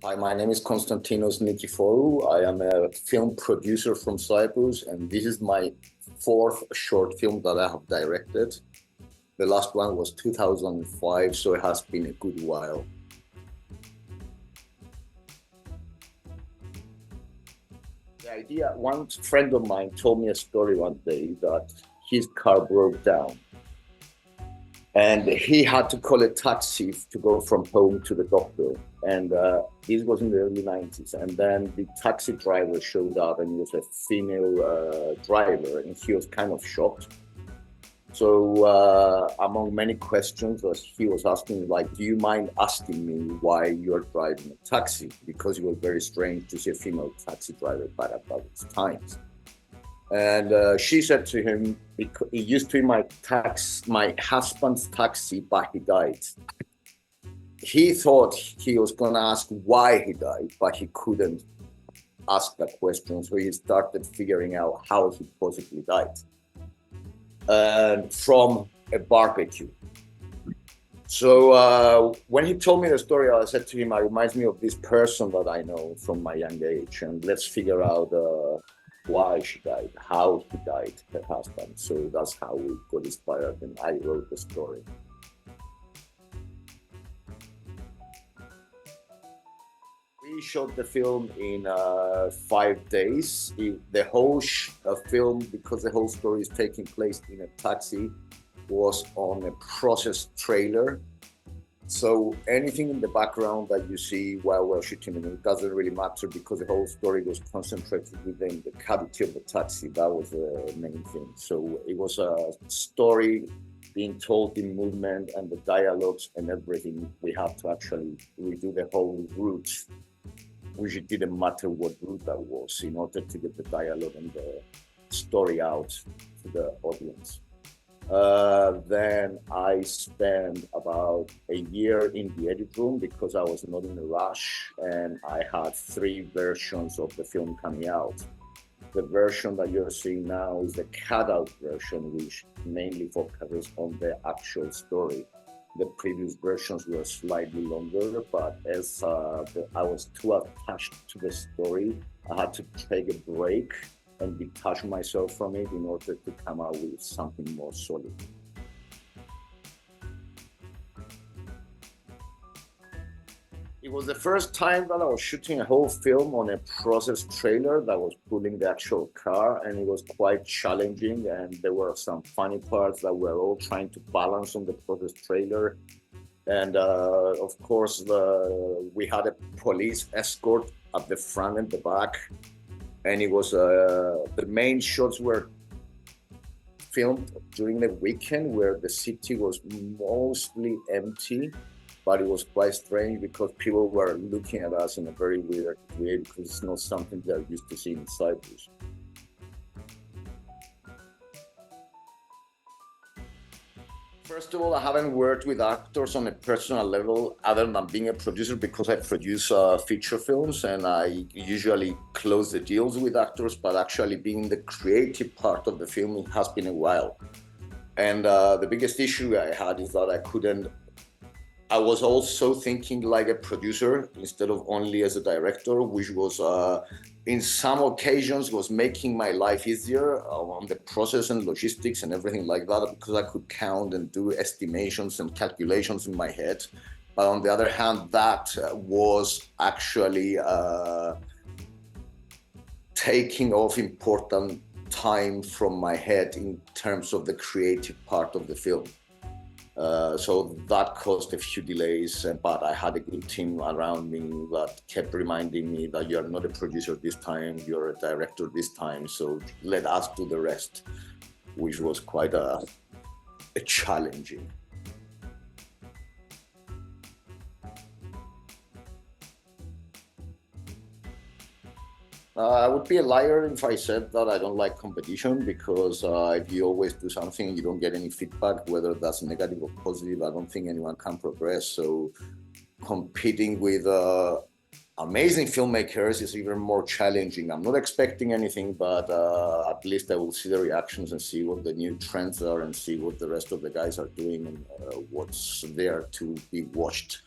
Hi, my name is Constantinos Nikiforou. I am a film producer from Cyprus, and this is my fourth short film that I have directed. The last one was 2005, so it has been a good while. The idea, one friend of mine told me a story one day that his car broke down and he had to call a taxi to go from home to the doctor. And this was in the early 90s. And then the taxi driver showed up, and he was a female driver, and he was kind of shocked. So among many questions, he was asking, like, do you mind asking me why you're driving a taxi? Because it was very strange to see a female taxi driver back at those times. And she said to him, he used to be my husband's taxi, but he died. He thought he was going to ask why he died, but he couldn't ask that question. So he started figuring out how he possibly died. From a barbecue. So when he told me the story, I said to him, it reminds me of this person that I know from my young age, and let's figure out why she died, how he died, her husband. So that's how we got inspired, and I wrote the story. We shot the film in 5 days. The whole film, because the whole story is taking place in a taxi, was on a processed trailer. So anything in the background that you see while we're shooting it doesn't really matter, because the whole story was concentrated within the cavity of the taxi. That was the main thing. So it was a story being told in movement, and the dialogues and everything. We had to actually redo the whole route, which it didn't matter what route that was, in order to get the dialogue and the story out to the audience. Then I spent about a year in the edit room because I was not in a rush, and I had 3 versions of the film coming out. The version that you're seeing now is the cut-out version, which mainly focuses on the actual story. The previous versions were slightly longer, but as I was too attached to the story, I had to take a break and detach myself from it in order to come out with something more solid. It was the first time that I was shooting a whole film on a processed trailer that was pulling the actual car, and it was quite challenging, and there were some funny parts that we're all trying to balance on the processed trailer. And of course, we had a police escort at the front and the back, and it was the main shots were filmed during the weekend, where the city was mostly empty. But it was quite strange because people were looking at us in a very weird way, because it's not something they're used to seeing in Cyprus. First of all, I haven't worked with actors on a personal level other than being a producer, because I produce feature films and I usually close the deals with actors, but actually being the creative part of the film, it has been a while. And the biggest issue I had is that I was also thinking like a producer instead of only as a director, which was in some occasions was making my life easier on the process and logistics and everything like that, because I could count and do estimations and calculations in my head. But on the other hand, that was actually taking off important time from my head in terms of the creative part of the film. So that caused a few delays, but I had a good team around me that kept reminding me that you're not a producer this time, you're a director this time, so let us do the rest, which was quite a challenging. I would be a liar if I said that I don't like competition, because if you always do something and you don't get any feedback, whether that's negative or positive, I don't think anyone can progress. So competing with amazing filmmakers is even more challenging. I'm not expecting anything, but at least I will see the reactions and see what the new trends are and see what the rest of the guys are doing and what's there to be watched.